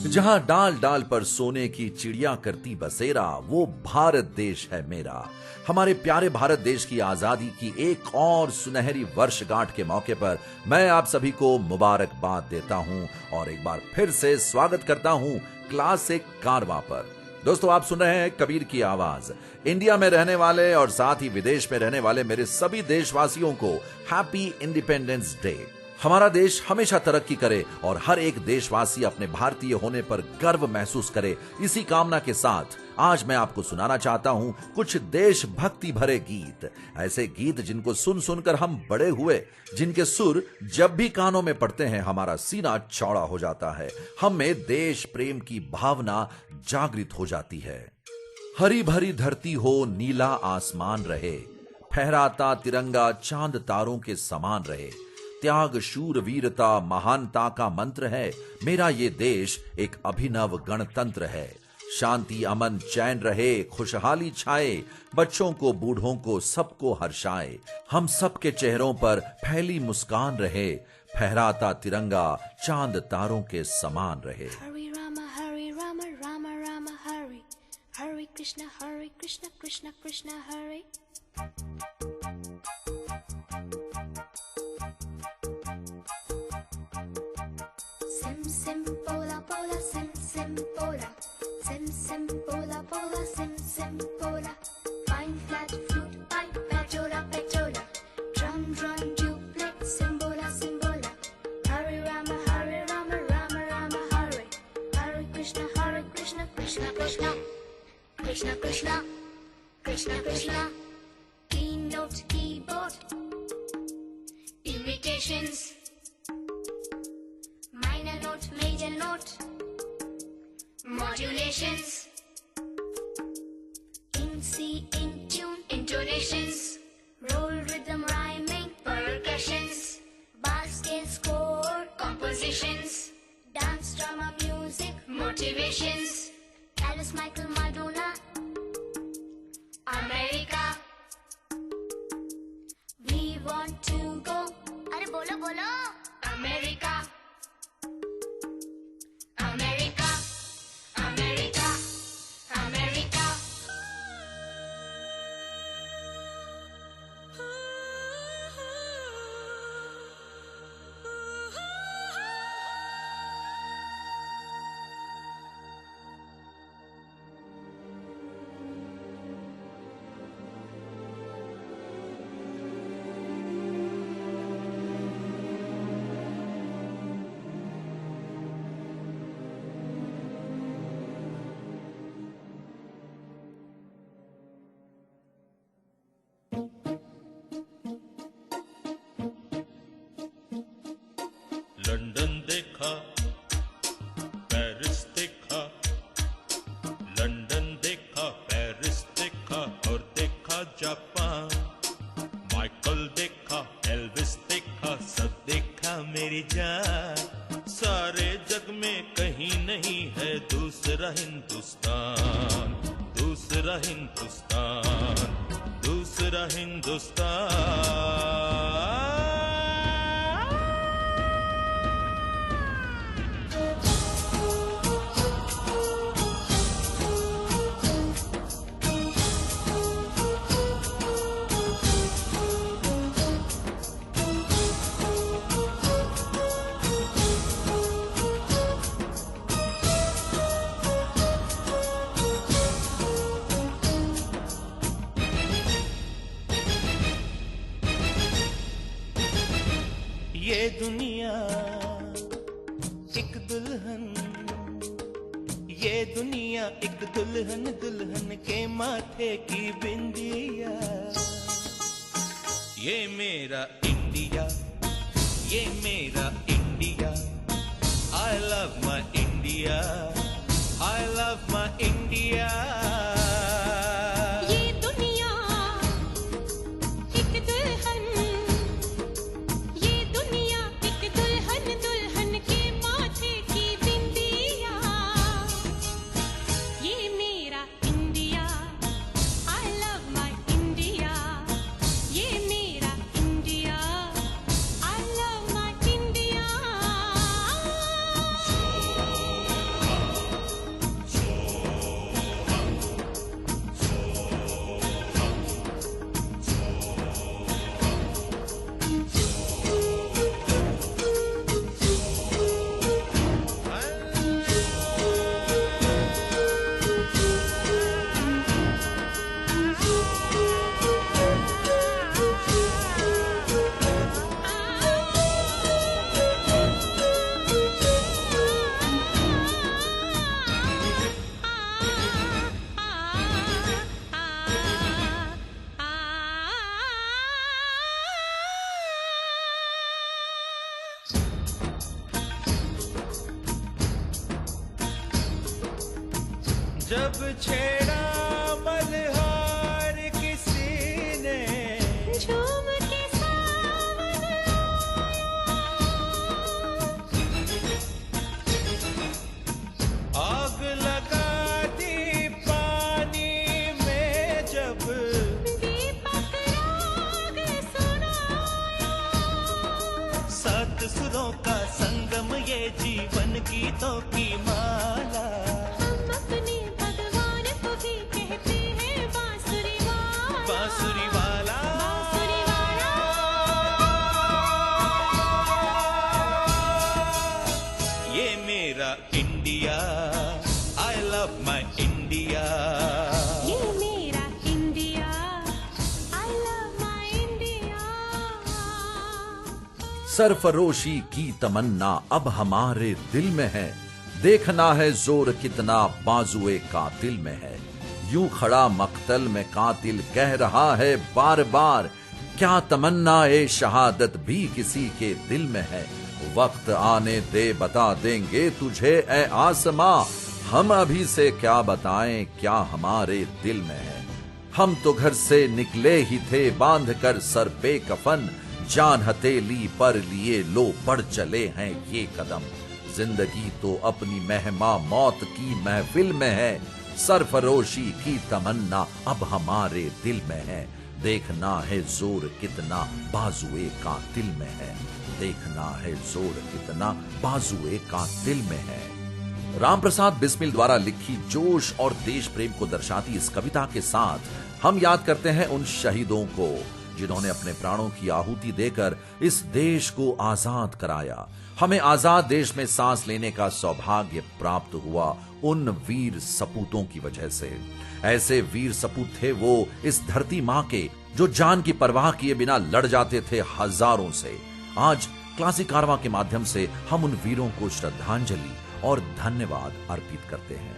जहां डाल डाल पर सोने की चिड़िया करती बसेरा, वो भारत देश है मेरा। हमारे प्यारे भारत देश की आजादी की एक और सुनहरी वर्षगांठ के मौके पर मैं आप सभी को मुबारकबाद देता हूं और एक बार फिर से स्वागत करता हूं क्लासिक कारवां पर। दोस्तों, आप सुन रहे हैं कबीर की आवाज। इंडिया में रहने वाले और साथ ही विदेश में रहने वाले मेरे सभी देशवासियों को हैप्पी इंडिपेंडेंस डे। हमारा देश हमेशा तरक्की करे और हर एक देशवासी अपने भारतीय होने पर गर्व महसूस करे। इसी कामना के साथ आज मैं आपको सुनाना चाहता हूं कुछ देशभक्ति भरे गीत, ऐसे गीत जिनको सुन सुनकर हम बड़े हुए, जिनके सुर जब भी कानों में पड़ते हैं हमारा सीना चौड़ा हो जाता है, हम में देश प्रेम की भावना जागृत हो जाती है। हरी भरी धरती हो, नीला आसमान रहे, फहराता तिरंगा चांद तारों के समान रहे। त्याग शूर वीरता महानता का मंत्र है, मेरा ये देश एक अभिनव गणतंत्र है। शांति अमन चैन रहे, खुशहाली छाए, बच्चों को बूढ़ों को सबको हर्षाए। हम सबके चेहरों पर फैली मुस्कान रहे, फहराता तिरंगा चांद तारों के समान रहे। हरे राम राम राम हरे, हरे कृष्ण कृष्ण कृष्ण हरे। Sim sim pola pola sim sim pola, sim sim pola pola sim sim pola. Pine flat flute pipe petola petola, drum drum duplex simbola simbola. Hare Rama Rama Rama Hare, Hare Krishna Krishna Krishna Krishna Krishna Krishna Krishna. Keynote keyboard imitations. Minor note, major note, modulations. In C, in tune, intonations. Roll rhythm, rhyming, percussions. Bar scale, score, compositions. Dance, drama, music, motivations. Alice, Michael, Madonna, America. We want to go. Arey bolo bolo. America. America, America, America. London देखा, Paris देखा, London देखा, Paris देखा और देखा Japan. Michael देखा, Elvis देखा, सब देखा मेरी जान। सारे जग में कहीं नहीं है दूसरा हिंदुस्तान, दूसरा हिंदुस्तान, दूसरा हिंदुस्तान। ये दुनिया एक दुल्हन, ये दुनिया एक दुल्हन, दुल्हन के माथे की बिंदिया। ये मेरा इंडिया, ये मेरा India. I love my India, I love my India। जब छेड़ा मल्हार किसी ने झूम के सावन आग लगा दी पानी में जब दीपक राग सुनाया। सात सुरों का संगम ये जीवन गीतों की माला। हम अपने भगवान को भी कहते हैं बांसुरी वाला। बांसुरी वाला बांसुरी वाला। ये मेरा India, I love my India. ये मेरा India, I love my India। सरफरोशी की तमन्ना अब हमारे दिल में है, देखना है जोर कितना बाजुए कातिल में है। यूं खड़ा मक्तल में कातिल कह रहा है बार बार, क्या तमन्ना ए शहादत भी किसी के दिल में है। वक्त आने दे बता देंगे तुझे ए आसमां, हम अभी से क्या बताएं क्या हमारे दिल में है। हम तो घर से निकले ही थे बांध कर सर पे कफन, जान हथेली पर लिए लो बढ़ चले हैं ये कदम। जिंदगी तो अपनी मेहमा मौत की महफिल में है, सरफरोशी की तमन्ना अब हमारे दिल में है। देखना है जोर कितना बाजुए कातिल में है, देखना है जोर कितना बाजुए कातिल में है। राम प्रसाद बिस्मिल द्वारा लिखी जोश और देश प्रेम को दर्शाती इस कविता के साथ हम याद करते हैं उन शहीदों को जिन्होंने अपने प्राणों की आहुति देकर इस देश को आजाद कराया। हमें आजाद देश में सांस लेने का सौभाग्य प्राप्त हुआ उन वीर सपूतों की वजह से। ऐसे वीर सपूत थे वो इस धरती मां के, जो जान की परवाह किए बिना लड़ जाते थे हजारों से। आज क्लासिक कारवां के माध्यम से हम उन वीरों को श्रद्धांजलि और धन्यवाद अर्पित करते हैं।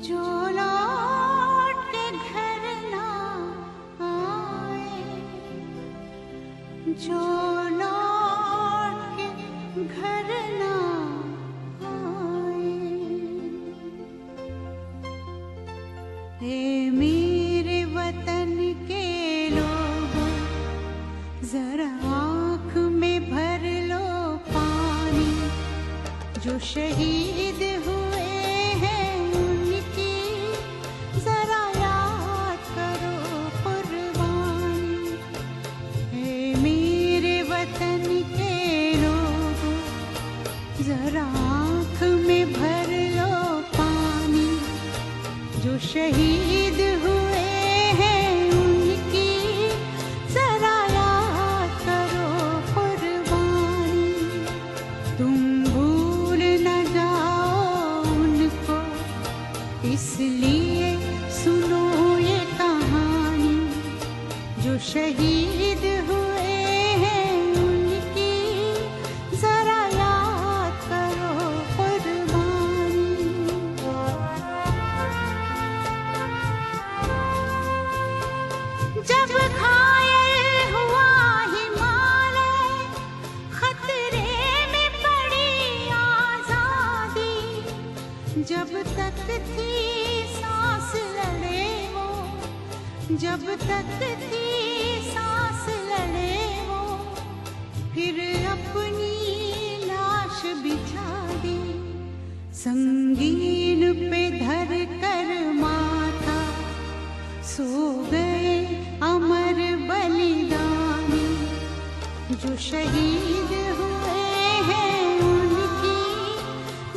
जो लौट के घर ना आए, जो लौट के घर ना आए। हे मेरे वतन के लोगों, जरा आँख में भर लो पानी। जो शहीद हुए हैं उनकी जरा याद करो कुर्बानी। हे मेरे वतन के लोगों, जरा आँख में भर लो पानी। जो शहीद हुए हैं उनकी जरा याद करो कुर्बानी। तुम भूल न जाओ जब तक थी सांस लड़े वो, फिर अपनी लाश बिछा दी। संगीन पे धर कर माथा सो गए अमर बलिदानी। जो शहीद हुए हैं उनकी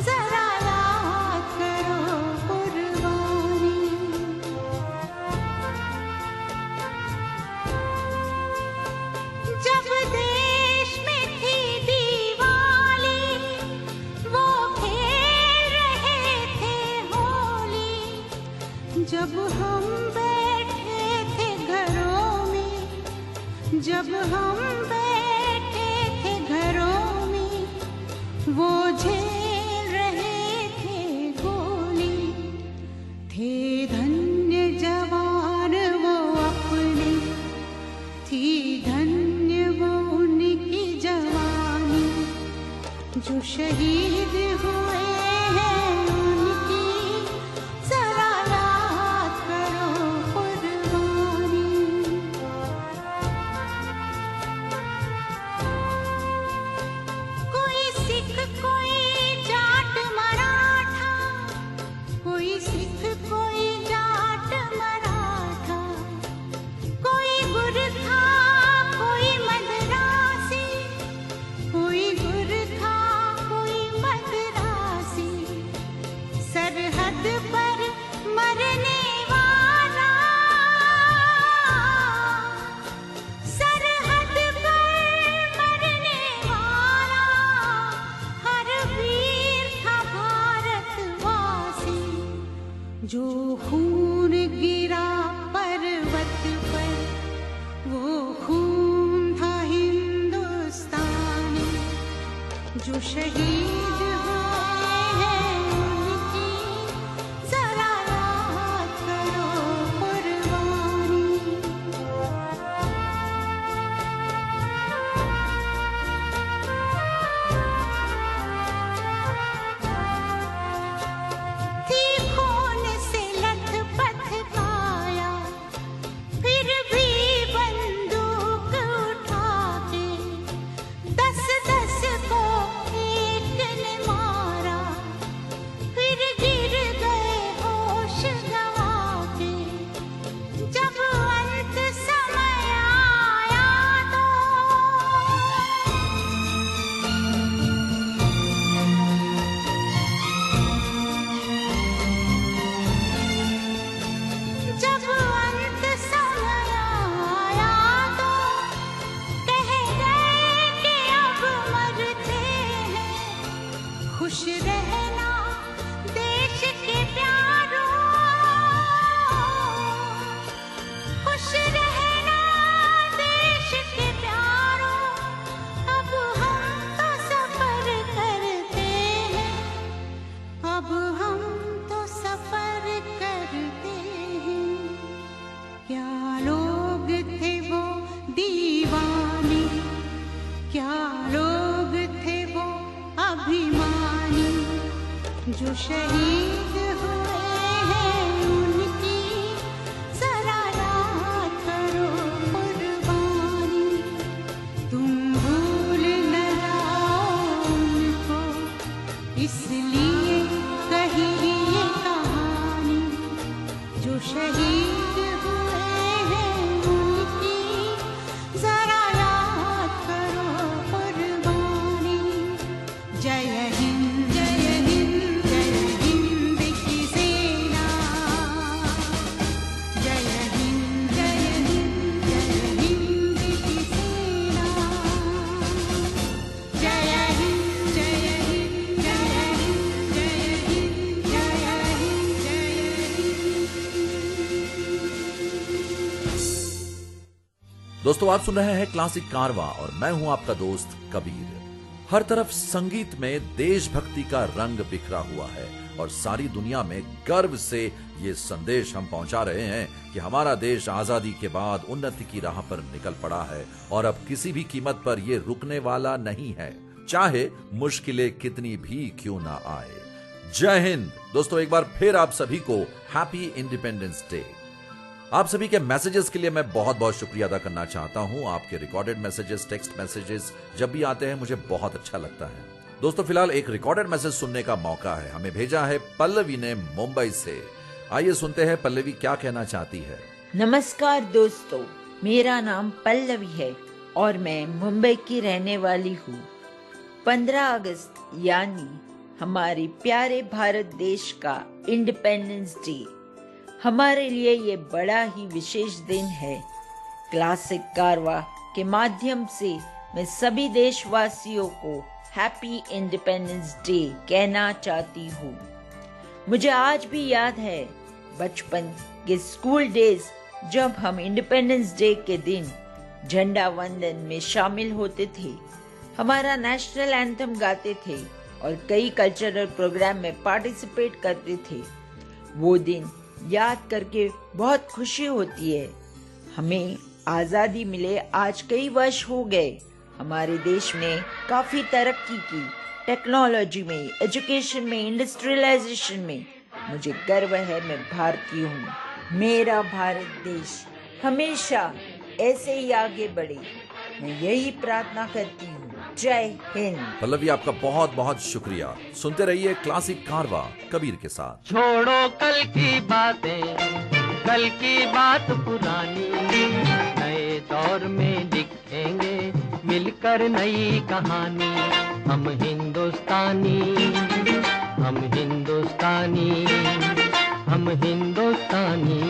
जरा याद करो कुर्बानी। जब देश में थी दिवाली, वो खेल रहे थे होली। जब हम बैठे थे घरों में, जब हम बैठे थे घरों में, वो झेल रहे थे गोली। थे धन्य जवान वो अपने, थी धन्य वो उनकी जवानी। जो शहीद हुए हैं उनकी जरा याद करो कुर्बानी। कोई सिख कोई जाट मराठा, कोई सिख कोई जाट मराठा, कोई गुरखा कोई मद्रासी, कोई गुरखा कोई मद्रासी। सरहद पर मरने वाला, सरहद पर मरने वाला, हर वीर था भारतवासी। जो खून गिरा पर्वत पर, वो खून था हिंदुस्तानी। जो शहीद हुए हैं उनकी जरा याद करो कुर्बानी। थी खून से लथपथ काया, फिर भी बंदूक उठा के 10-10 को एक ने मारा। फिर गिर गए होश गंवा के। जब अंत समय आया तो जब अंत समय आया तो कह गए कि अब मरते हैं। खुश रहना देश के प्यारों, खुश रहना देश के प्यारों। अब हम तो सफर करते हैं, अब हम तो सफर करते हैं। क्या लोग थे वो दीवाने, क्या लोग थे वो अभिमानी। जो शहीद हुए हैं उनकी जरा याद करो कुर्बानी। तुम भूल न जाओ उनको, इसलिए कही ये कहानी। जो शहीद हुए हैं उनकी जरा याद करो कुर्बानी। जय हिंद जय हिंद जय हिंद की सेना। जय हिंद जय हिंद जय हिंद की सेना। जय हिंद जय हिंद जय हिंद जय हिंद जय हिंद जय हिंद। दोस्तों आप सुन रहे हैं क्लासिक कारवा और मैं हूं आपका दोस्त कबीर। हर तरफ संगीत में देशभक्ति का रंग बिखरा हुआ है और सारी दुनिया में गर्व से ये संदेश हम पहुंचा रहे हैं कि हमारा देश आजादी के बाद उन्नति की राह पर निकल पड़ा है और अब किसी भी कीमत पर ये रुकने वाला नहीं है, चाहे मुश्किलें कितनी भी क्यों ना आए। जय हिंद। दोस्तों एक बार फिर आप सभी को हैप्पी इंडिपेंडेंस डे। आप सभी के मैसेजेस के लिए मैं बहुत बहुत शुक्रिया अदा करना चाहता हूं। आपके रिकॉर्डेड मैसेजेस, टेक्स्ट मैसेजेस जब भी आते हैं मुझे बहुत अच्छा लगता है। दोस्तों फिलहाल एक रिकॉर्डेड मैसेज सुनने का मौका है। हमें भेजा है पल्लवी ने मुंबई से। आइए सुनते हैं पल्लवी क्या कहना चाहती है। नमस्कार दोस्तों, मेरा नाम पल्लवी है और मैं मुंबई की रहने वाली हूँ। 15 अगस्त यानी हमारे प्यारे भारत देश का इंडिपेंडेंस डे हमारे लिए ये बड़ा ही विशेष दिन है। क्लासिक कारवा के माध्यम से मैं सभी देशवासियों को हैप्पी इंडिपेंडेंस डे कहना चाहती हूँ। मुझे आज भी याद है बचपन के स्कूल डेज जब हम इंडिपेंडेंस डे के दिन झंडा वंदन में शामिल होते थे, हमारा नेशनल एंथम गाते थे और कई कल्चरल प्रोग्राम में पार्टिसिपेट करते थे। वो दिन याद करके बहुत खुशी होती है। हमें आज़ादी मिले आज कई वर्ष हो गए। हमारे देश ने काफ़ी तरक्की की, टेक्नोलॉजी में, एजुकेशन में, इंडस्ट्रियलाइजेशन में। मुझे गर्व है मैं भारतीय हूँ। मेरा भारत देश हमेशा ऐसे ही आगे बढ़े, मैं यही प्रार्थना करती हूँ। जय हिंद। पल्लवी आपका बहुत बहुत शुक्रिया। सुनते रहिए क्लासिक कारवा कबीर के साथ। छोड़ो कल की बातें, कल की बात पुरानी, नए दौर में लिखेंगे मिलकर नई कहानी। हम हिंदुस्तानी, हम हिंदुस्तानी, हम हिंदुस्तानी,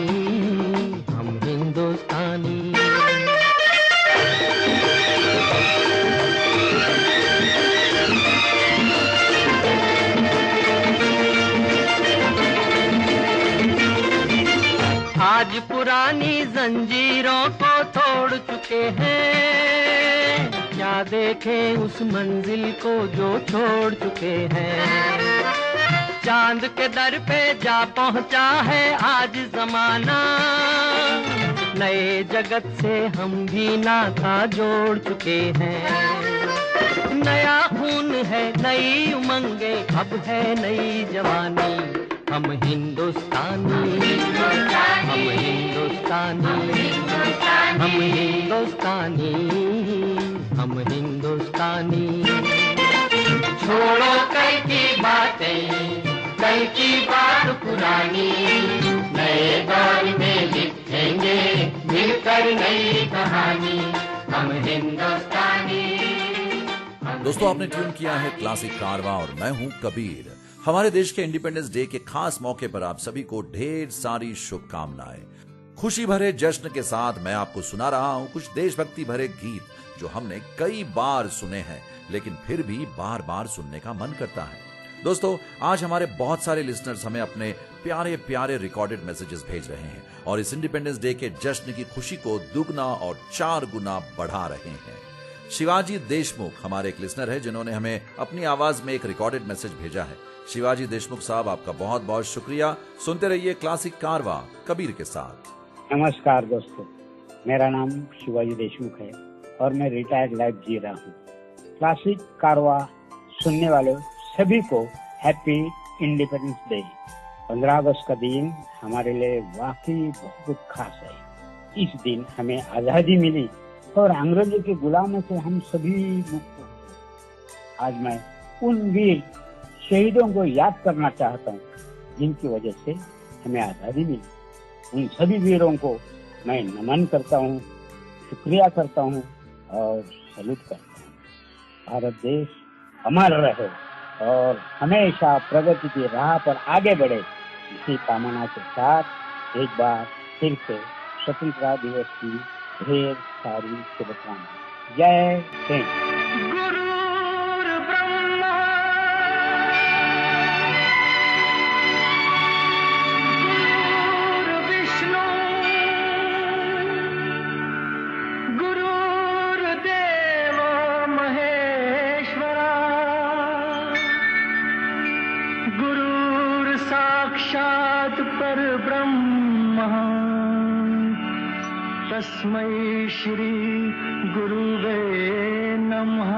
हम हिंदुस्तानी। आज पुरानी जंजीरों को तोड़ चुके हैं, क्या देखें उस मंजिल को जो छोड़ चुके हैं। चांद के दर पे जा पहुंचा है आज जमाना, नए जगत से हम भी नाता जोड़ चुके हैं। नया खून है, नई उमंगे, अब है नई जवानी। हम हिंदुस्तानी, हम हिंदुस्तानी, हम हिंदुस्तानी, हम हिंदुस्तानी। छोड़ो कल की बातें, कल की बात पुरानी, नए दौर में लिखेंगे मिलकर नई कहानी। हम हिंदुस्तानी। दोस्तों आपने ट्यून किया है क्लासिक कारवा और मैं हूं कबीर। हमारे देश के इंडिपेंडेंस डे के खास मौके पर आप सभी को ढेर सारी शुभकामनाएं। खुशी भरे जश्न के साथ मैं आपको सुना रहा हूं कुछ देशभक्ति भरे गीत जो हमने कई बार सुने हैं लेकिन फिर भी बार बार सुनने का मन करता है। दोस्तों आज हमारे बहुत सारे लिसनर्स हमें अपने प्यारे प्यारे रिकॉर्डेड मैसेजेस भेज रहे हैं और इस इंडिपेंडेंस डे के जश्न की खुशी को दुगना और 4 गुना बढ़ा रहे हैं। शिवाजी देशमुख हमारे एक लिसनर है जिन्होंने हमें अपनी आवाज में एक रिकॉर्डेड मैसेज भेजा है। शिवाजी देशमुख साहब आपका बहुत बहुत शुक्रिया। सुनते रहिए क्लासिक कारवा कबीर के साथ। नमस्कार दोस्तों, मेरा नाम शिवाजी देशमुख है और मैं रिटायर्ड लाइफ जी रहा हूँ। क्लासिक कारवा सुनने वाले सभी को हैप्पी इंडिपेंडेंस डे। 15 अगस्त का दिन हमारे लिए वाकई बहुत खास है। इस दिन हमें आजादी मिली और अंग्रेजों के गुलामों से हम सभी मुक्त हुए। आज मैं उन वीर शहीदों को याद करना चाहता हूँ जिनकी वजह से हमें आजादी मिली। उन सभी वीरों को मैं नमन करता हूँ, शुक्रिया करता हूँ और सैल्यूट करता हूँ। भारत देश अमर रहे और हमेशा प्रगति की राह पर आगे बढ़े, इसी कामना के साथ एक बार फिर से स्वतंत्रता दिवस की ढेर सारी शुभकामनाएं। जय हिंद। साक्षात् परब्रह्म तस्मै श्री गुरुवे नमः।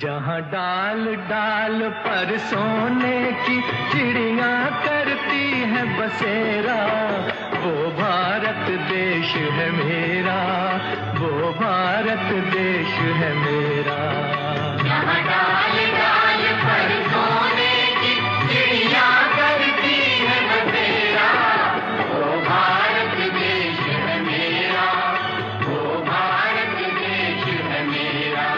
जहाँ डाल डाल पर सोने की चिड़िया करती है बसेरा, वो भारत देश है मेरा, वो भारत देश है मेरा। जहाँ डाल डाल पर सोने की चिड़िया करती है बसेरा, वो भारत देश है मेरा, वो भारत देश है मेरा।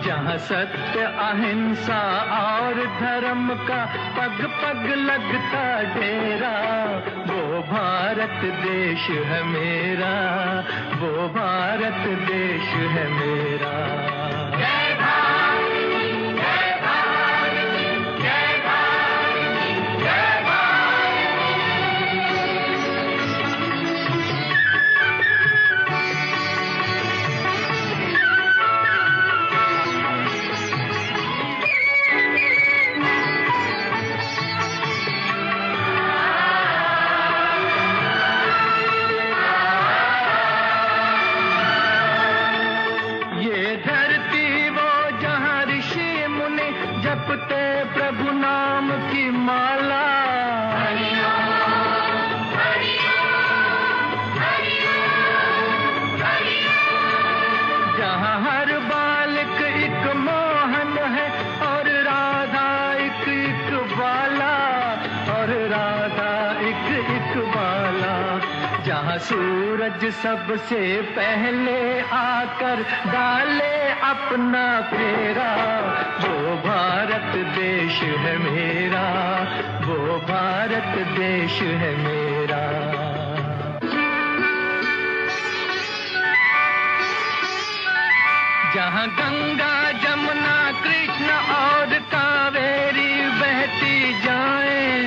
जहाँ सत्य अहिंसा और धर्म का पग पग लगता डेरा, वो भारत देश है मेरा, वो भारत देश है मेरा। जय भारत, जय भारत, जय भारत, जय भारत। ये धरती वो जहाँ ऋषि मुनि जपते प्रभु नाम की माला, जहाँ हर बालक एक मोहन है और राधा एक बाला, और राधा एक बाला। जहाँ सूरज सबसे पहले आकर डाले अपना फेरा, वो भारत देश है मेरा, वो भारत देश है मेरा। जहाँ गंगा जमुना कृष्ण और कावेरी बहती जाएं,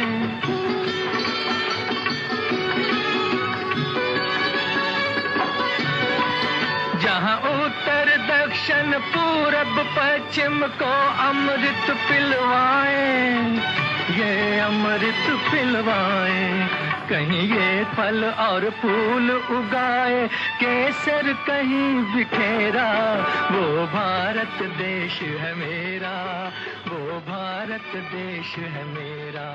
जहाँ उत्तर दक्षिण पूरब पश्चिम को अमृत पिलवाएं, ये अमृत पिलवाएं। कहीं ये फल और फूल उगाए, केसर कहीं बिखेरा, वो भारत देश है मेरा, वो भारत देश है मेरा।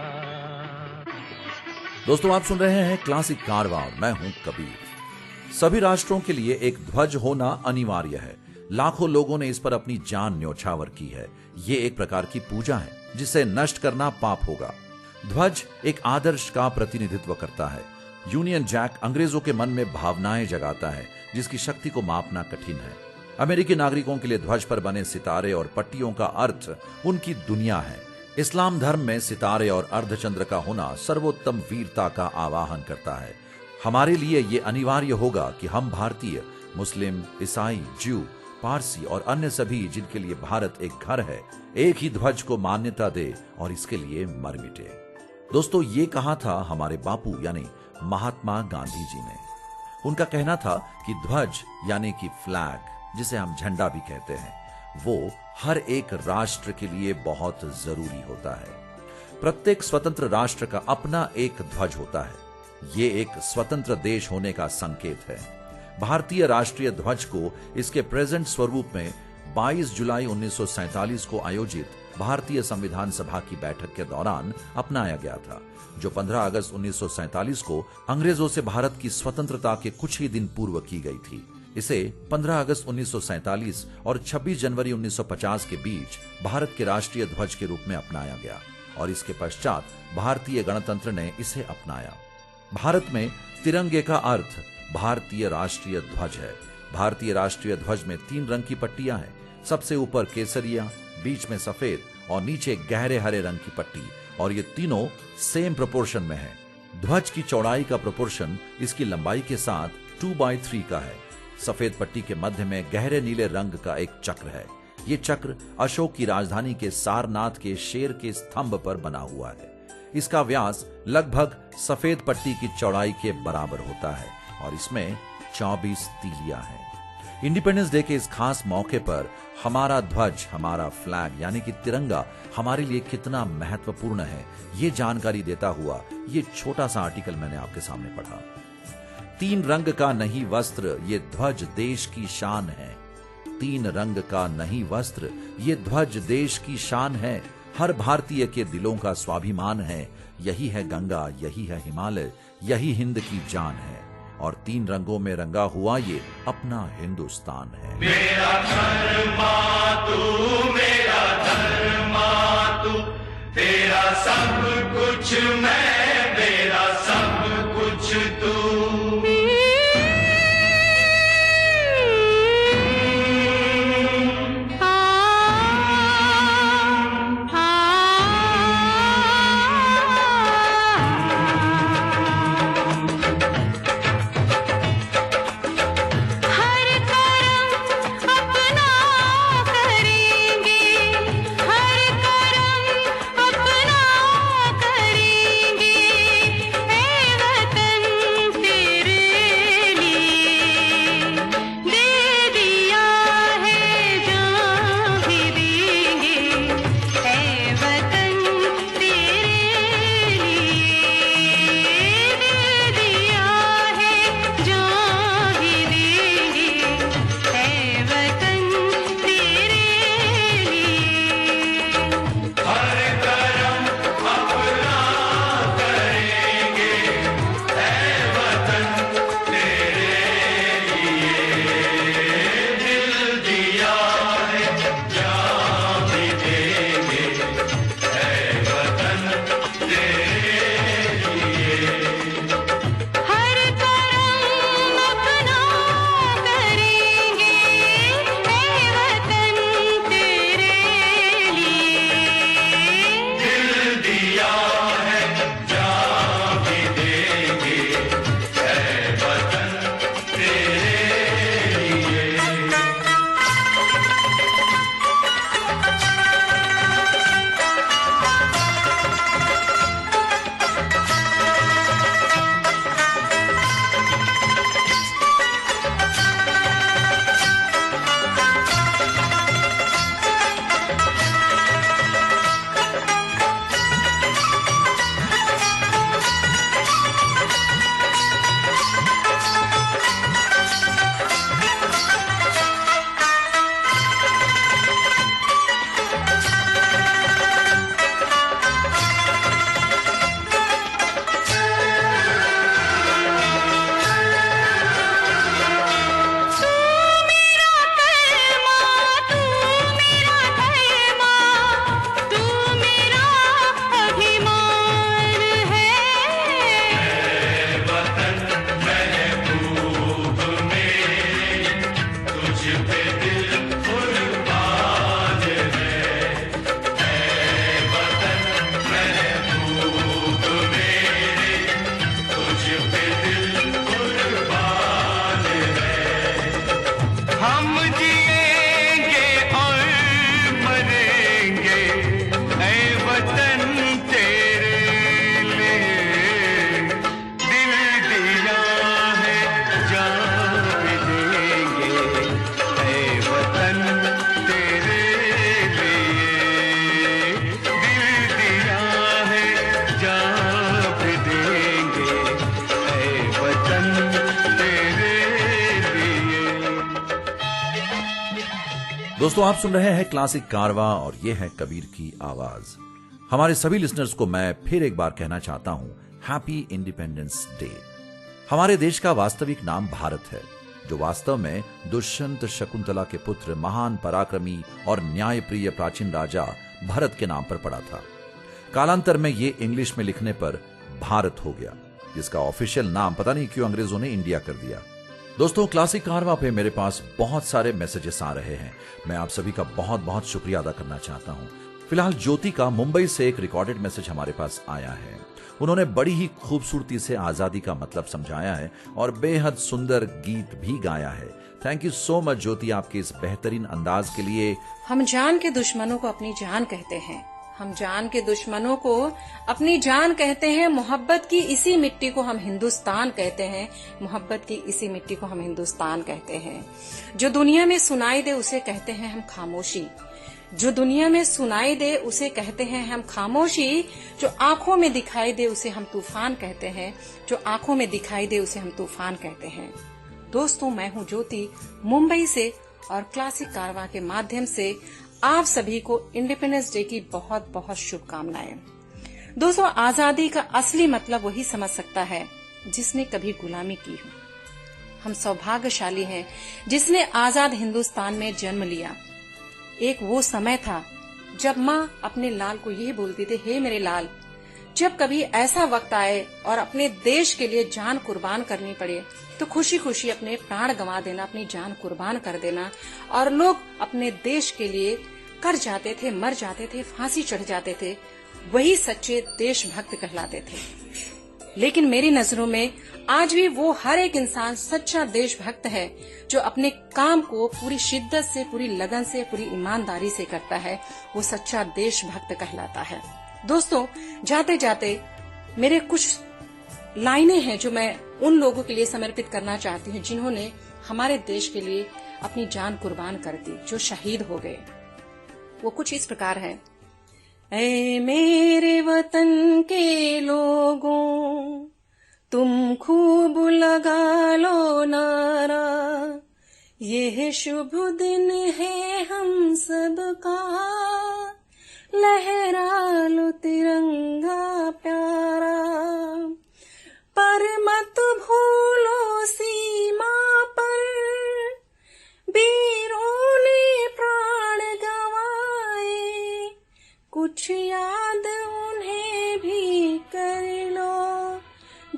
दोस्तों, आप सुन रहे हैं क्लासिक कारवां और मैं हूं कबीर। सभी राष्ट्रों के लिए एक ध्वज होना अनिवार्य है। लाखों लोगों ने इस पर अपनी जान न्योछावर की है। ये एक प्रकार की पूजा है जिसे नष्ट करना पाप होगा। ध्वज एक आदर्श का प्रतिनिधित्व करता है। यूनियन जैक अंग्रेजों के मन में भावनाएं जगाता है जिसकी शक्ति को मापना कठिन है। अमेरिकी नागरिकों के लिए ध्वज पर बने सितारे और पट्टियों का अर्थ उनकी दुनिया है। इस्लाम धर्म में सितारे और अर्धचंद्र का होना सर्वोत्तम वीरता का आवाहन करता है। हमारे लिए ये अनिवार्य होगा कि हम भारतीय, मुस्लिम, ईसाई, ज्यू, पारसी और अन्य सभी जिनके लिए भारत एक घर है, एक ही ध्वज को मान्यता दे और इसके लिए मर मिटे। दोस्तों, ये कहा था हमारे बापू यानी महात्मा गांधी जी ने। उनका कहना था कि ध्वज यानी कि फ्लैग, जिसे हम झंडा भी कहते हैं, वो हर एक राष्ट्र के लिए बहुत जरूरी होता है। प्रत्येक स्वतंत्र राष्ट्र का अपना एक ध्वज होता है। ये एक स्वतंत्र देश होने का संकेत है। भारतीय राष्ट्रीय ध्वज को इसके प्रेजेंट स्वरूप में 22 जुलाई 1947 को आयोजित भारतीय संविधान सभा की बैठक के दौरान अपनाया गया था, जो 15 अगस्त 1947 को अंग्रेजों से भारत की स्वतंत्रता के कुछ ही दिन पूर्व की गई थी। इसे 15 अगस्त 1947 और 26 जनवरी 1950 के बीच भारत के राष्ट्रीय ध्वज के रूप में अपनाया गया और इसके पश्चात भारतीय गणतंत्र ने इसे अपनाया। भारत में तिरंगे का अर्थ भारतीय राष्ट्रीय ध्वज है। भारतीय राष्ट्रीय ध्वज में 3 रंग की पट्टियां हैं। सबसे ऊपर केसरिया, बीच में सफेद और नीचे गहरे हरे रंग की पट्टी, और ये तीनों सेम प्रोपोर्शन में है। ध्वज की चौड़ाई का प्रोपोर्शन इसकी लंबाई के साथ 2/3 का है। सफेद पट्टी के मध्य में गहरे नीले रंग का एक चक्र है। ये चक्र अशोक की राजधानी के सारनाथ के शेर के स्तंभ पर बना हुआ है। इसका व्यास लगभग सफेद पट्टी की चौड़ाई के बराबर होता है और इसमें 24 तीलियां हैं। इंडिपेंडेंस डे के इस खास मौके पर हमारा ध्वज, हमारा फ्लैग यानी कि तिरंगा हमारे लिए कितना महत्वपूर्ण है, ये जानकारी देता हुआ ये छोटा सा आर्टिकल मैंने आपके सामने पढ़ा। 3 रंग का नहीं वस्त्र, ये ध्वज देश की शान है। तीन रंग का नहीं वस्त्र, ये ध्वज देश की शान है, हर भारतीय के दिलों का स्वाभिमान है। यही है गंगा, यही है हिमालय, यही हिंद की जान है, और तीन रंगों में रंगा हुआ ये अपना हिंदुस्तान है। मेरा धर्मा तू, मेरा धर्मा तू, तेरा सब कुछ मैं, मेरा सब कुछ तू। दोस्तों, आप सुन रहे हैं क्लासिक कारवा और ये है कबीर की आवाज। हमारे सभी लिसनर्स को मैं फिर एक बार कहना चाहता हूं, हैप्पी इंडिपेंडेंस डे। हमारे देश का वास्तविक नाम भारत है, जो वास्तव में दुष्यंत शकुंतला के पुत्र महान पराक्रमी और न्यायप्रिय प्राचीन राजा भरत के नाम पर पड़ा था। कालांतर में ये इंग्लिश में लिखने पर भारत हो गया, जिसका ऑफिशियल नाम पता नहीं क्यों अंग्रेजों ने इंडिया कर दिया। दोस्तों, क्लासिक कारवा पे मेरे पास बहुत सारे मैसेजेस आ रहे हैं। मैं आप सभी का बहुत बहुत शुक्रिया अदा करना चाहता हूं। फिलहाल ज्योति का मुंबई से एक रिकॉर्डेड मैसेज हमारे पास आया है। उन्होंने बड़ी ही खूबसूरती से आजादी का मतलब समझाया है और बेहद सुंदर गीत भी गाया है। थैंक यू सो मच ज्योति, आपके इस बेहतरीन अंदाज के लिए। हम जान के दुश्मनों को अपनी जान कहते हैं, हम जान के दुश्मनों को अपनी जान कहते हैं। मोहब्बत की इसी मिट्टी को हम हिंदुस्तान कहते हैं, मोहब्बत की इसी मिट्टी को हम हिंदुस्तान कहते हैं। जो दुनिया में सुनाई दे उसे कहते हैं हम खामोशी, जो दुनिया में सुनाई दे उसे कहते हैं हम खामोशी। जो आंखों में दिखाई दे उसे हम तूफान कहते हैं, जो आंखों में दिखाई दे उसे हम तूफान कहते हैं। दोस्तों, मैं हूँ ज्योति मुंबई से और क्लासिक कारवां के माध्यम से आप सभी को इंडिपेंडेंस डे की बहुत बहुत शुभकामनाएं। दोस्तों, आजादी का असली मतलब वही समझ सकता है जिसने कभी गुलामी की हो। हम सौभाग्यशाली हैं जिसने आजाद हिंदुस्तान में जन्म लिया। एक वो समय था जब माँ अपने लाल को यही बोलती थी, हे मेरे लाल, जब कभी ऐसा वक्त आए और अपने देश के लिए जान कुर्बान करनी पड़े तो खुशी खुशी अपने प्राण गंवा देना, अपनी जान कुर्बान कर देना। और लोग अपने देश के लिए कर जाते थे, मर जाते थे, फांसी चढ़ जाते थे, वही सच्चे देशभक्त कहलाते थे। लेकिन मेरी नजरों में आज भी वो हर एक इंसान सच्चा देशभक्त है जो अपने काम को पूरी शिद्दत से, पूरी लगन से, पूरी ईमानदारी से करता है। वो सच्चा देशभक्त कहलाता है। दोस्तों, जाते जाते मेरे कुछ लाइनें हैं जो मैं उन लोगों के लिए समर्पित करना चाहती हूँ जिन्होंने हमारे देश के लिए अपनी जान कुर्बान कर दी, जो शहीद हो गए। वो कुछ इस प्रकार है। ऐ मेरे वतन के लोगों, तुम खूब लगा लो नारा, यह शुभ दिन है हम सबका, लहरा लो तिरंगा प्यारा, पर मत भूलो सीमा पर वीरों ने प्राण गंवाए, कुछ याद उन्हें भी कर लो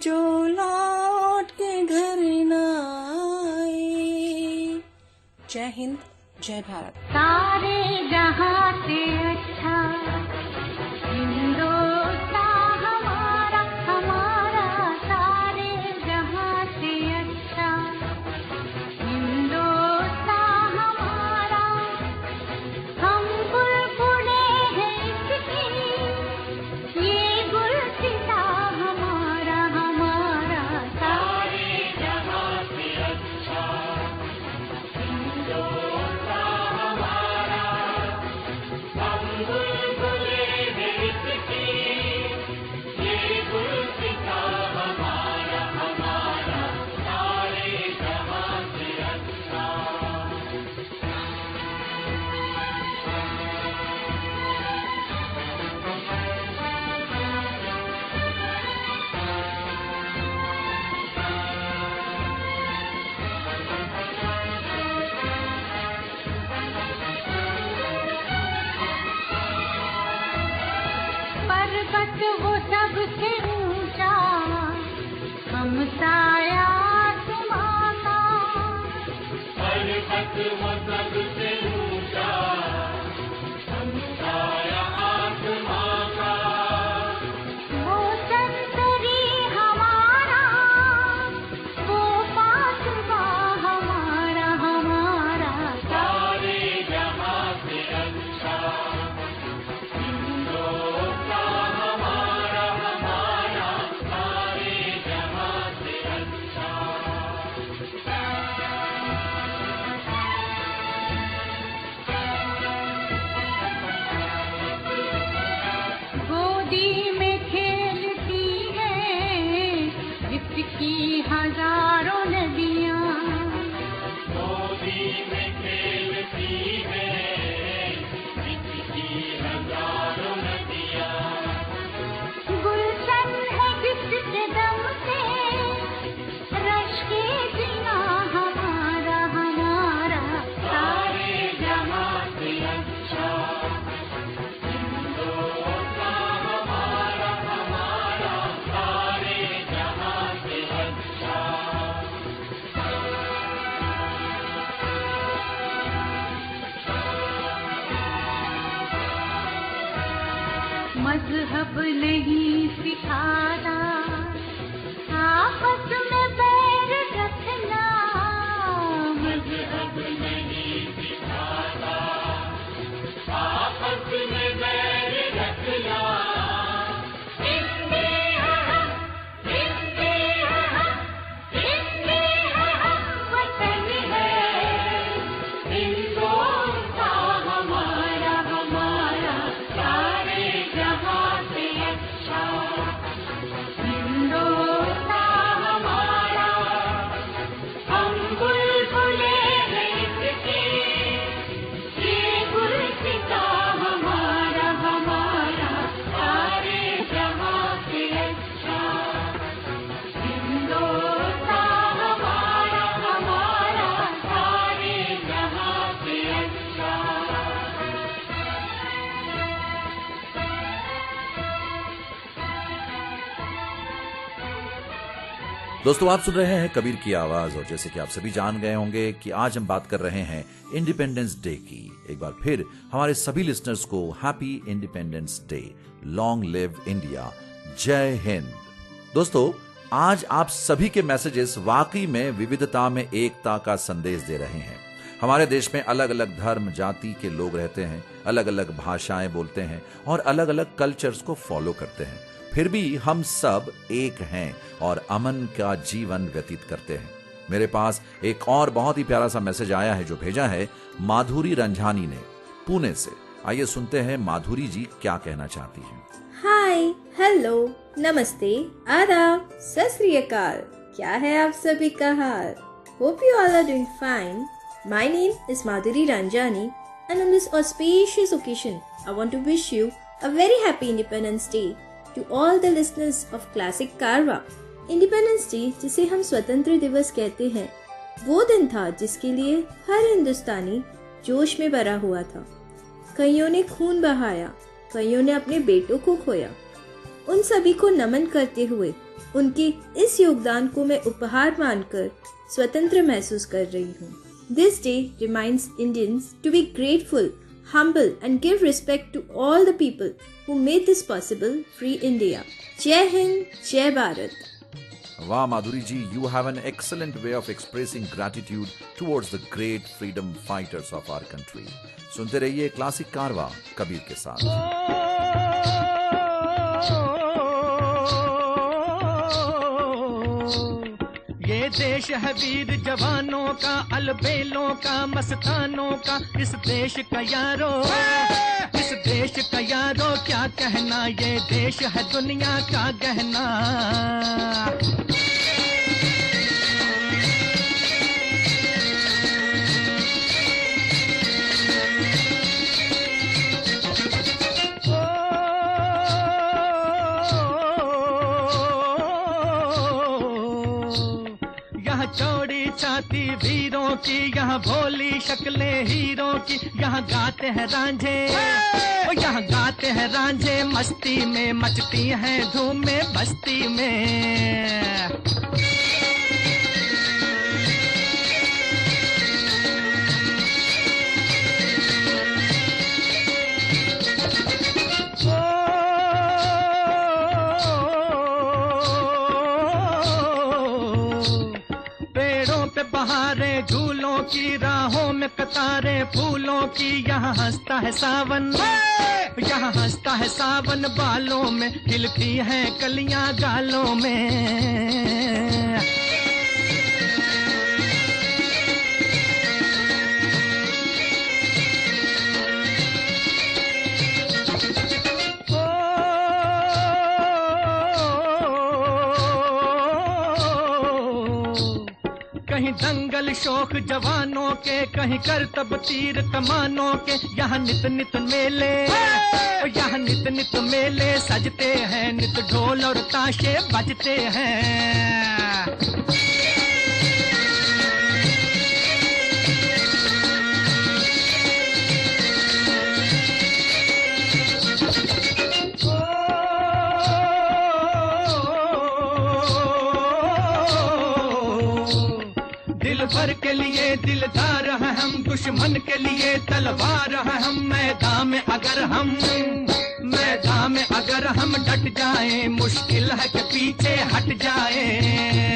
जो लौट के घर न आए। जय हिंद, जय भारत। सारे जहां से अच्छा हिंदुस्तान हमारा, हमारा सारे जहां से अच्छा हिंदुस्तान हमारा। हम बुलबुले हैं इसकी, ये गुलसिता हमारा, हमारा सारे जहां से अच्छा हिंदुस्तान हमारा। हम बुलबुले हैं इसकी, ये गुलसिता हमारा, हमारा सारे जहां से अच्छा। पर्वत वो सबसे ऊंचा, हम साया आसमां का। पर्वत वो सबसे ऊंचा, हम साया आसमां का। वो संतरी हमारा, वो पासवा हमारा, हमारा सारे जहां से अच्छा हिंदुस्तान हमारा, हमारा सारे जहां से अच्छा। गोदी में खेलती है जिसकी हजारों नदियां, गोदी में खेलती है जिसकी हजारों नदियां। गुलशन है जिसके दम से रश के जीना हमारा, हमारा सारे जहां से अच्छा हिंदुस्तान हमारा, हमारा सारे जहां से अच्छा। मजहब नहीं सिखाता आपस में बैर रखना, मजहब नहीं सिखाता आपस में बैर रखना। हिंदी है हम, हिंदी है हम, हिंदी है हम, वतन है हिंदुस्तान हमारा, हमारा सारे जहां से अच्छा हिंदुस्तान हमारा। दोस्तों आप सुन रहे हैं कबीर की आवाज और जैसे कि आप सभी जान गए होंगे कि आज हम बात कर रहे हैं इंडिपेंडेंस डे की। एक बार फिर हमारे सभी लिसनर्स को happy independence day. Long live India, जय हिंद। दोस्तों आज आप सभी के मैसेजेस वाकई में विविधता में एकता का संदेश दे रहे हैं। हमारे देश में अलग अलग धर्म जाति के लोग रहते हैं, अलग अलग भाषाएं बोलते हैं और अलग अलग कल्चर्स को फॉलो करते हैं, फिर भी हम सब एक हैं और अमन का जीवन व्यतीत करते हैं। मेरे पास एक और बहुत ही प्यारा सा मैसेज आया है जो भेजा है माधुरी रंझानी ने पुणे से। आइए सुनते हैं माधुरी जी क्या कहना चाहती हैं। हाय, हेलो, नमस्ते, आदाब, सत श्री अकाल। क्या है आप सभी का हाल? Hope you all are doing fine. My name is Madhuri Ranjani and on this auspicious occasion, I want to wish you a very happy Independence Day to all the listeners of Classic Carwa. Independence Day जिसे हम स्वतंत्र दिवस कहते हैं, वो दिन था जिसके लिए हर हिंदुस्तानी जोश में भरा हुआ था। कईयों ने खून बहाया, कईयों ने अपने बेटों को खोया। उन सभी को नमन करते हुए उनके इस योगदान को मैं उपहार मानकर स्वतंत्र महसूस कर रही हूँ। This day reminds Indians to be grateful, humble and give respect to all the people who made this possible free India. Jai Hind, Jai Bharat. वाह माधुरी जी, you have an excellent way of expressing gratitude towards the great freedom fighters of our country. सुनते रहिए classic कारवा कबीर के साथ। ये देश है वीर जवानों का, अलबेलों का, मस्तानों का। इस देश का यारो, इस देश का यारो क्या कहना, ये देश है दुनिया का गहना। चौड़ी छाती वीरों की, यहाँ भोली शक्लें हीरों की। यहाँ गाते हैं रांझे, यहाँ गाते हैं रांझे मस्ती में, मचती हैं धूमें बस्ती में। बहारें झूलों की, राहों में कतारें फूलों की। यहाँ हंसता है सावन, यहाँ हंसता है सावन बालों में, खिलती हैं कलियां गालों में। कहीं दंगल शौक जवानों के, कहीं करतब तीर कमानों के। यहाँ नित नित मेले, यहाँ नित नित मेले सजते हैं, नित ढोल और ताशे बजते हैं। दिल भर के लिए दिलदार हैं हम, दुश्मन के लिए तलवार हैं हम। मैदान में अगर हम डट जाएं, मुश्किल है कि पीछे हट जाएं।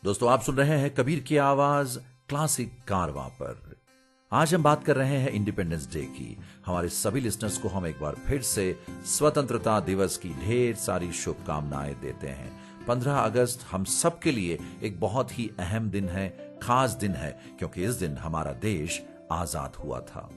दोस्तों आप सुन रहे हैं कबीर की आवाज क्लासिक कारवा पर। आज हम बात कर रहे हैं इंडिपेंडेंस डे की। हमारे सभी लिसनर्स को हम एक बार फिर से स्वतंत्रता दिवस की ढेर सारी शुभकामनाएं देते हैं। 15 अगस्त हम सब के लिए एक बहुत ही अहम दिन है, खास दिन है, क्योंकि इस दिन हमारा देश आजाद हुआ था।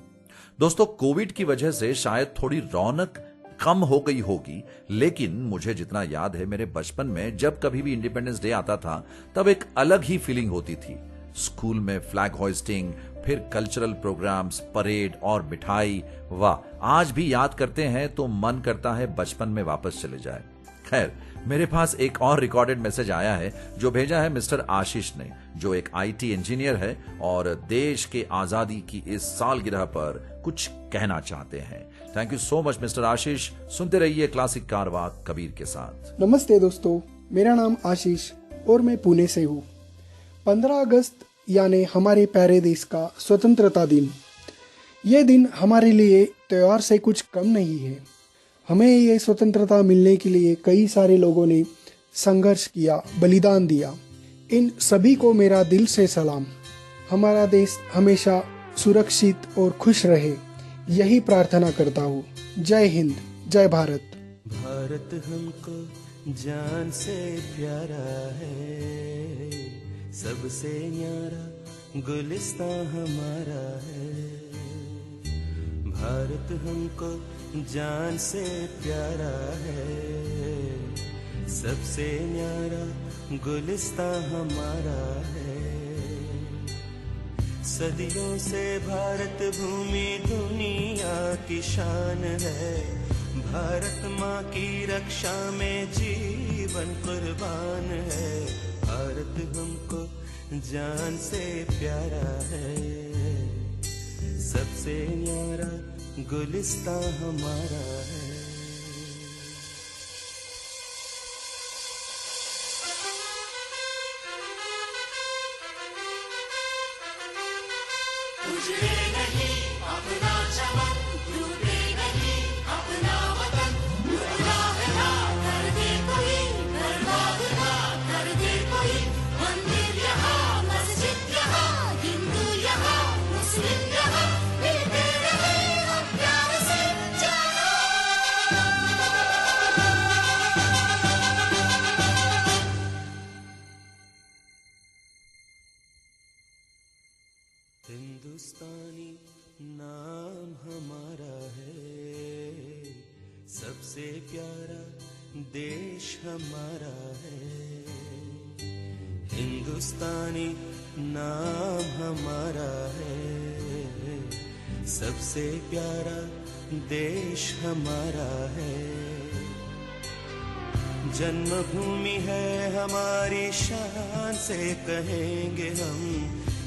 दोस्तों कोविड की वजह से शायद थोड़ी रौनक कम हो गई होगी, लेकिन मुझे जितना याद है मेरे बचपन में जब कभी भी इंडिपेंडेंस डे आता था तब एक अलग ही फीलिंग होती थी। स्कूल में फ्लैग होइस्टिंग, फिर कल्चरल प्रोग्राम्स, परेड और मिठाई, वाह, आज भी याद करते हैं तो मन करता है बचपन में वापस चले जाए। खैर, मेरे पास एक और रिकॉर्डेड मैसेज आया है जो भेजा है मिस्टर आशीष ने, जो एक आईटी इंजीनियर है और देश के आजादी की इस सालगिरह पर कुछ कहना चाहते हैं। Thank you so much mister Ashish. सुनते रहिए क्लासिक कारवां कबीर के साथ। नमस्ते दोस्तों, मेरा नाम आशीष और मैं पुणे से हूँ। 15 अगस्त यानी हमारे प्यारे देश का स्वतंत्रता दिन। ये दिन हमारे लिए त्योहार से कुछ कम नहीं है। हमें ये स्वतंत्रता मिलने के लिए कई सारे लोगों ने संघर्ष किया, बलिदान दिया। इन सभी को मेरा दिल से सलाम। हमारा देश हमेशा सुरक्षित और खुश रहे, यही प्रार्थना करता हूँ। जय हिंद, जय भारत। भारत हमको जान से प्यारा है, सबसे न्यारा गुलिस्तां हमारा है। भारत हमको जान से प्यारा है, सबसे न्यारा गुलिस्तां हमारा है। सदियों से भारत भूमि दुनिया की शान है। भारत माँ की रक्षा में जीवन कुर्बान है। भारत हमको जान से प्यारा है, सबसे न्यारा गुलिस्तां हमारा है। उजड़े नहीं अपना चमन, टूटे नहीं अपना वतन। गुनाह ना कर दे कोई, बर्बाद ना कर दे कोई। मंदिर यहाँ, मस्जिद यहाँ, हिंदू यहाँ, मुस्लिम यहाँ, मिलते रहे हम प्यार से जाना। हिंदुस्तानी नाम हमारा है, सबसे प्यारा देश हमारा है। हिंदुस्तानी नाम हमारा है, सबसे प्यारा देश हमारा है। जन्मभूमि है हमारी, शान से कहेंगे हम।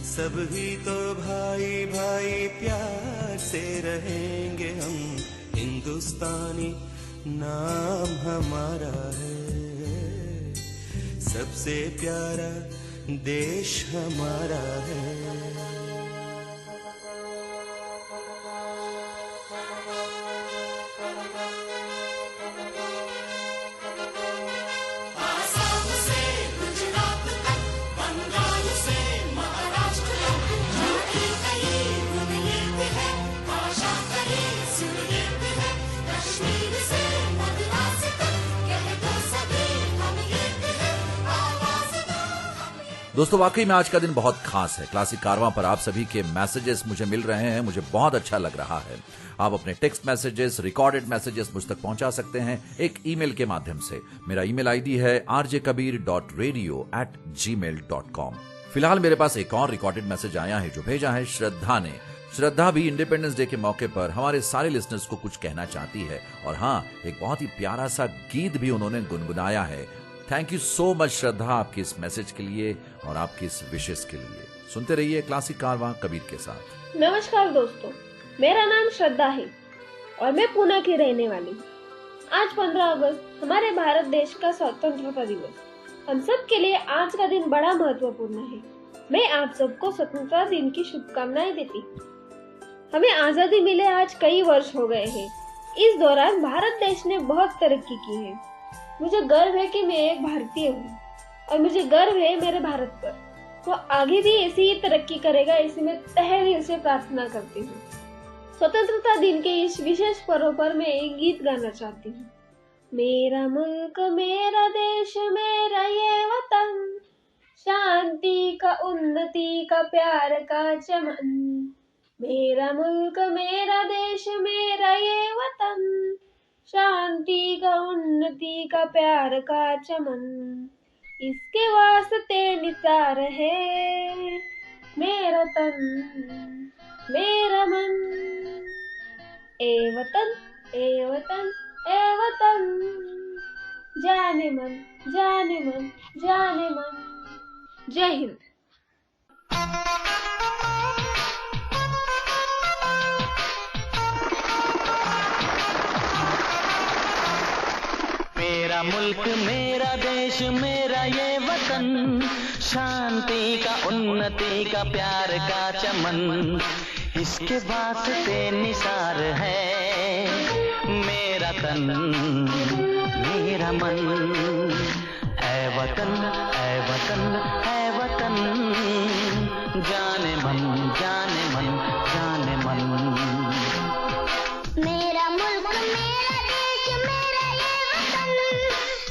सब ही तो भाई भाई प्यार से रहेंगे हम। हिंदुस्तानी नाम हमारा है, सबसे प्यारा देश हमारा है। आसाम से गुजरात तक, बंगाल से महाराष्ट्र तक, जाति कहीं गुनगीत है, भाषा कहीं सुरगीत है। कश्मीर से मद्रास तक, कह दो सभी हम एक हैं, आवाज दो हम एक। दोस्तों, वाकई में आज का दिन बहुत खास है। क्लासिक कारवां पर आप सभी के मैसेजेस मुझे मिल रहे हैं, मुझे बहुत अच्छा लग रहा है। आप अपने टेक्स्ट मैसेजेस, रिकॉर्डेड मैसेजेस मुझ तक पहुंचा सकते हैं एक ईमेल के माध्यम से। मेरा ईमेल आईडी है rjkabir.radio@gmail.com। फिलहाल मेरे पास एक और रिकॉर्डेड मैसेज आया है जो भेजा है श्रद्धा ने। श्रद्धा भी इंडिपेंडेंस डे के मौके पर हमारे सारे लिसनर्स को कुछ कहना चाहती है, और हाँ, एक बहुत ही प्यारा सा गीत भी उन्होंने गुनगुनाया है। थैंक यू सो मच श्रद्धा, आपकी इस मैसेज के लिए और आपकी इस विशेष के लिए। सुनते रहिए क्लासिक कारवां कबीर के साथ। नमस्कार दोस्तों, मेरा नाम श्रद्धा है और मैं पुणे की रहने वाली हूँ। आज 15 अगस्त हमारे भारत देश का स्वतंत्रता दिवस। हम सब के लिए आज का दिन बड़ा महत्वपूर्ण है। मैं आप सबको स्वतंत्रता दिन की शुभकामनाएं देती हूँ। हमें आजादी मिले आज कई वर्ष हो गए हैं। इस दौरान भारत देश ने बहुत तरक्की की है। मुझे गर्व है कि मैं एक भारतीय हूँ और मुझे गर्व है मेरे भारत पर। वो आगे भी ऐसी ही तरक्की करेगा, इसे मैं तहे दिल से प्रार्थना करती हूँ। स्वतंत्रता दिन के इस विशेष पर्व पर मैं एक गीत गाना चाहती हूँ। मेरा मुल्क मेरा देश मेरा ये वतन, शांति का उन्नति का प्यार का चमन। मेरा मुल्क मेरा देश मेरा ये वतन, शांति का, उन्नति का, प्यार का चमन, इसके वास्ते निसार है मेरा तन मेरा मन। ए वतन ए वतन ए वतन, जाने मन जाने मन जाने मन। जय हिंद। मेरा मुल्क मेरा देश मेरा ये वतन, शांति का, उन्नति का, प्यार का चमन, इसके वास्ते निसार है मेरा तन मेरा मन। ऐ वतन ऐ वतन ऐ वतन, जाने मन जाने मन जाने मन। मेरा मुल्क मेरा देश मेरा ये वतन,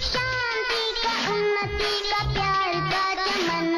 शांति का, उन्नति का, प्यार का चमन।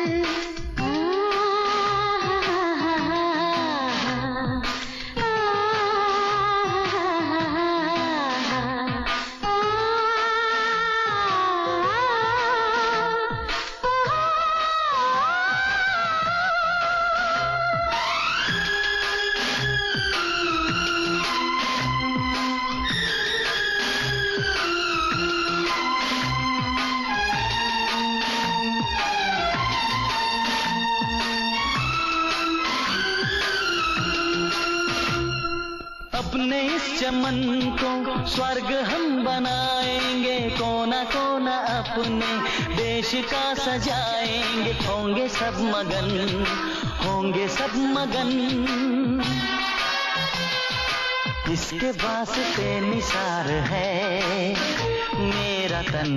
अपने इस चमन को स्वर्ग हम बनाएंगे, कोना कोना अपने देश का सजाएंगे। होंगे सब मगन होंगे सब मगन, इसके वास्ते निसार है मेरा तन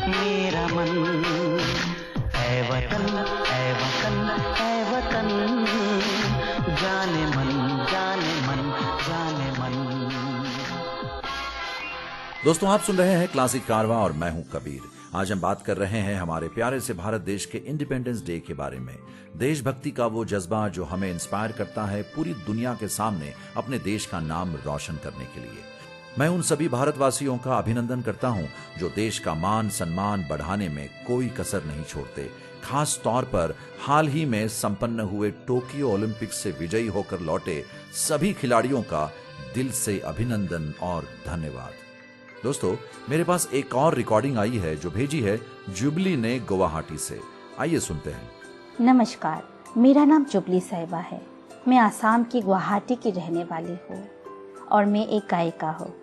मेरा मन। ऐ वतन ऐ वतन ऐ वतन, जाने मन जाने मन जाने मन। दोस्तों, आप सुन रहे हैं क्लासिक कारवां और मैं हूं कबीर। आज हम बात कर रहे हैं हमारे प्यारे से भारत देश के इंडिपेंडेंस डे के बारे में। देशभक्ति का वो जज्बा जो हमें इंस्पायर करता है पूरी दुनिया के सामने अपने देश का नाम रोशन करने के लिए। मैं उन सभी भारतवासियों का अभिनंदन करता हूं जो देश का मान सम्मान बढ़ाने में कोई कसर नहीं छोड़ते। खास तौर पर हाल ही में संपन्न हुए टोक्यो ओलंपिक्स से विजयी होकर लौटे सभी खिलाड़ियों का दिल से अभिनंदन और धन्यवाद। दोस्तों, मेरे पास एक और रिकॉर्डिंग आई है जो भेजी है जुबली ने गुवाहाटी से। आइए सुनते हैं। नमस्कार, मेरा नाम जुबली साहिबा है। मैं आसाम की गुवाहाटी की रहने वाली हूँ और मैं एक गायिका हूँ।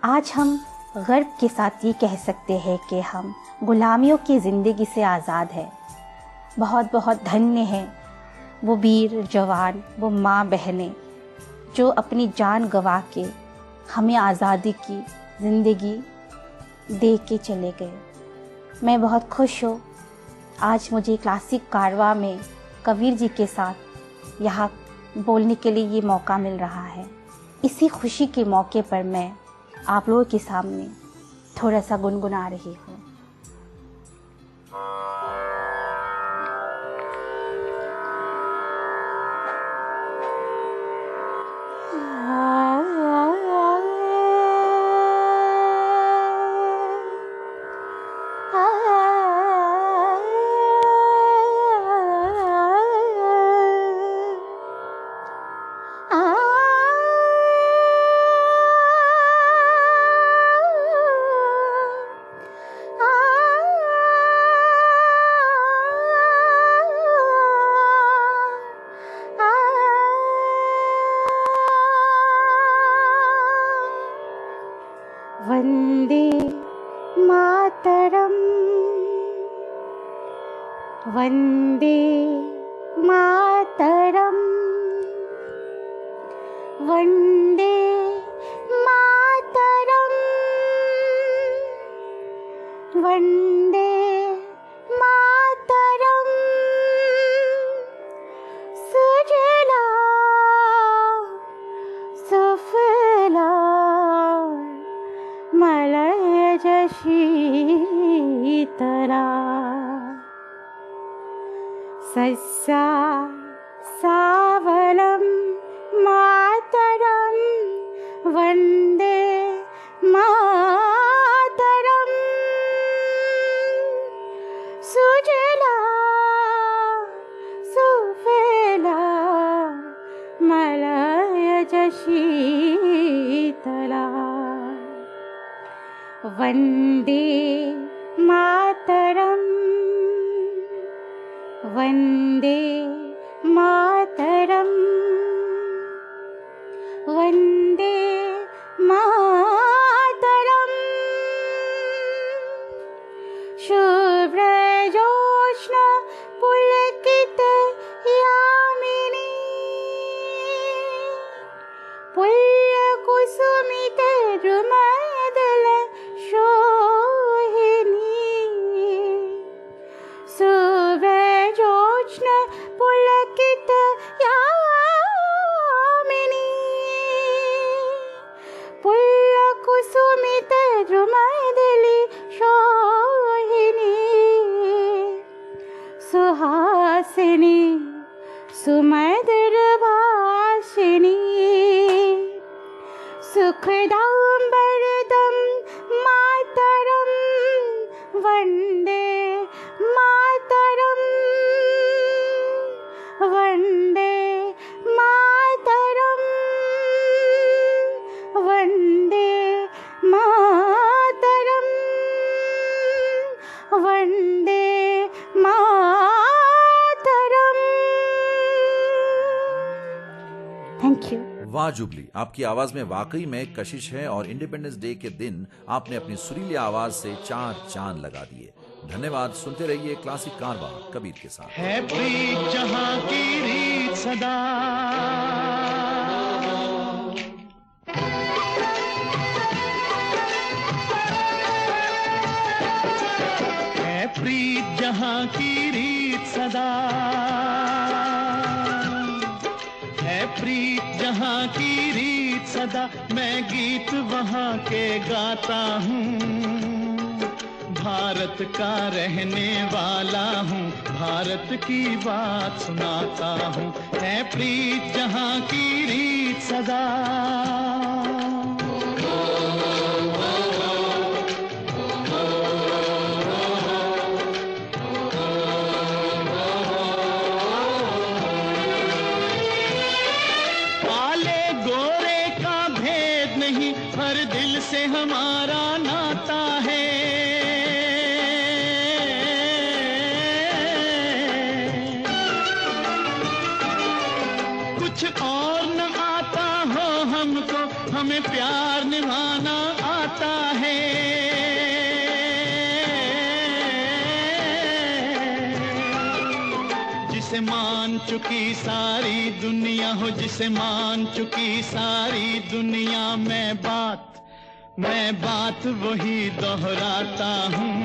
आज हम गर्व के साथ ये कह सकते हैं कि हम गुलामियों की ज़िंदगी से आज़ाद हैं। बहुत बहुत धन्य हैं वो वीर जवान, वो माँ बहनें जो अपनी जान गंवा के हमें आज़ादी की ज़िंदगी दे के चले गए। मैं बहुत खुश हूँ आज मुझे क्लासिक कारवां में कबीर जी के साथ यहाँ बोलने के लिए ये मौका मिल रहा है। इसी खुशी के मौके पर मैं आप लोगों के सामने थोड़ा सा गुनगुना रही हूँ। वंदे मातरम वंदे मातरम वंदे मातरम वंदे मातरम सुजला सुफला मलयज शीतला सस्या सावलं मातरं वन्दे वंदे मातरम सुजला सुफला मलयज शीतला वंदे मातरम वंदे मातरम वंदे मातरम शुभ्रजोत्स्न पुलकित यामिनी पुल्लकुसुमित द्रुमदल शोहिनी शुभ्रजोत्स्न पुलकित यामिनी पुल्लकुसुमित द्रुमदली शोहिनी सुहासिनी सुमधुर भाषिणी सुखदां वरदं मातरं वन्दे मातरं वन्दे मातरं वन्दे मातरं वन्दे मातरम। Thank you. वाह जुबली, आपकी आवाज में वाकई में कशिश है और इंडिपेंडेंस डे के दिन आपने अपनी सुरीली आवाज से 4 चांद लगा दिए। धन्यवाद। सुनते रहिए क्लासिक कारवा कबीर के साथ। है प्रीत जहां की रीत सदा, है प्रीत जहां की रीत सदा, है प्रीत जहां की रीत सदा, मैं गीत वहां के गाता हूँ। भारत का रहने वाला हूँ, भारत की बात सुनाता हूँ। है प्रीत जहां की रीत सदा, काले गोरे का भेद नहीं, हर दिल से हमारा नाता है। और न आता हो हमको, हमें प्यार निभाना आता है। जिसे मान चुकी सारी दुनिया हो, जिसे मान चुकी सारी दुनिया, मैं बात वही दोहराता हूँ।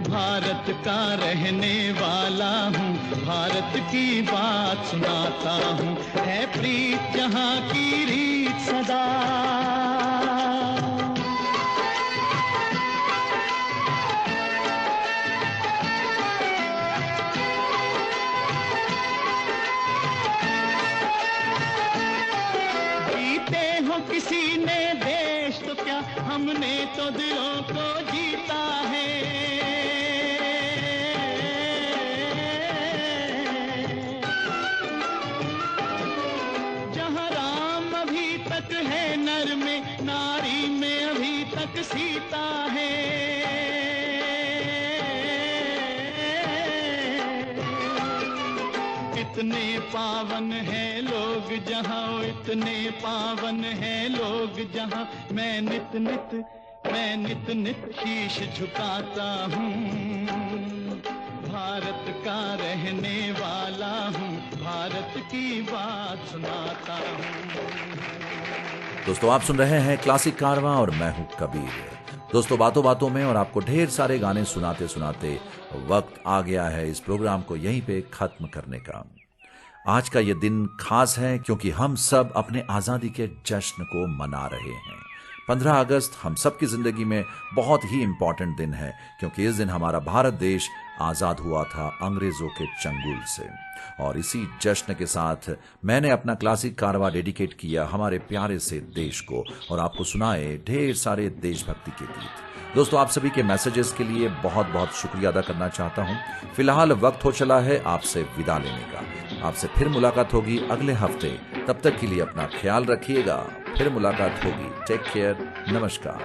भारत का रहने वाला हूँ, भारत की बात सुनाता हूँ। है प्रीत जहाँ की रीत सदा, जीते हो किसी ने देश तो क्या, हमने तो दिलों को जीता है। है नर में, नारी में अभी तक सीता है। इतने पावन है लोग जहाँ, इतने पावन है लोग जहाँ, मैं नित नित शीश झुकाता हूँ। भारत का रहने वाला हूँ, भारत की बात सुनाता हूँ। दोस्तों आप सुन रहे हैं क्लासिक कारवा और मैं हूं कबीर। दोस्तों बातों बातों में और आपको ढेर सारे गाने सुनाते सुनाते वक्त आ गया है इस प्रोग्राम को यहीं पे खत्म करने का। आज का ये दिन खास है क्योंकि हम सब अपने आजादी के जश्न को मना रहे हैं। 15 अगस्त हम सब की जिंदगी में बहुत ही इंपॉर्टेंट दिन है क्योंकि इस दिन हमारा भारत देश आजाद हुआ था अंग्रेजों के चंगुल से। और इसी जश्न के साथ मैंने अपना क्लासिक कारवा डेडिकेट किया हमारे प्यारे से देश को और आपको सुनाए ढेर सारे देशभक्ति के गीत। दोस्तों, आप सभी के मैसेजेस के लिए बहुत बहुत शुक्रिया अदा करना चाहता हूं। फिलहाल वक्त हो चला है आपसे विदा लेने का। आपसे फिर मुलाकात होगी अगले हफ्ते। तब तक के लिए अपना ख्याल रखिएगा। फिर मुलाकात होगी। Take care. नमस्कार।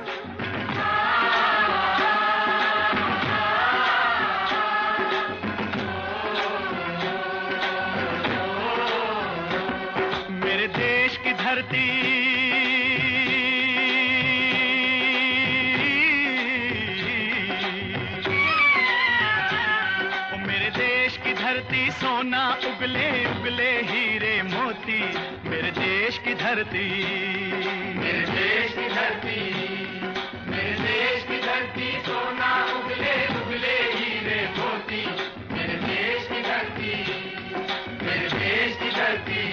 मेरे देश की धरती सोना उगले उगले हीरे मोती। मेरे देश की धरती, मेरे देश की धरती, मेरे देश की धरती सोना उगले उगले हीरे मोती। मेरे देश की धरती, मेरे देश की धरती।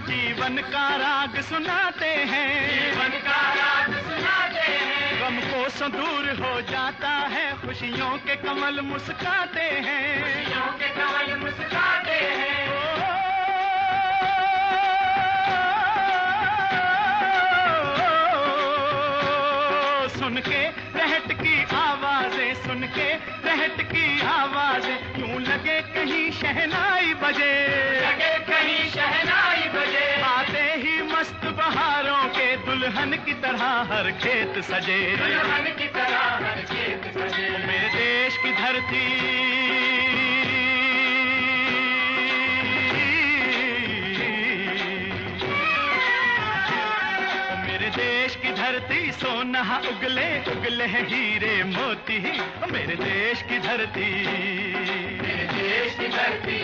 जीवन का राग सुनाते हैं, जीवन का राग सुनाते हैं। गम को दूर हो जाता है, खुशियों के कमल मुस्काते हैं, खुशियों के कमल मुस्काते हैं। सुन के रहट की आवाजें, सुन के रहट की आवाजें, यूं लगे कहीं शहनाई बजे, लगे कहीं शहनाई बजे। आते ही मस्त बहारों के दुल्हन की तरह हर खेत सजे, दुल्हन की तरह हर खेत सजे। मेरे देश की धरती, देश की धरती सोना उगले उगले हीरे मोती। मेरे देश की धरती, मेरे देश की धरती।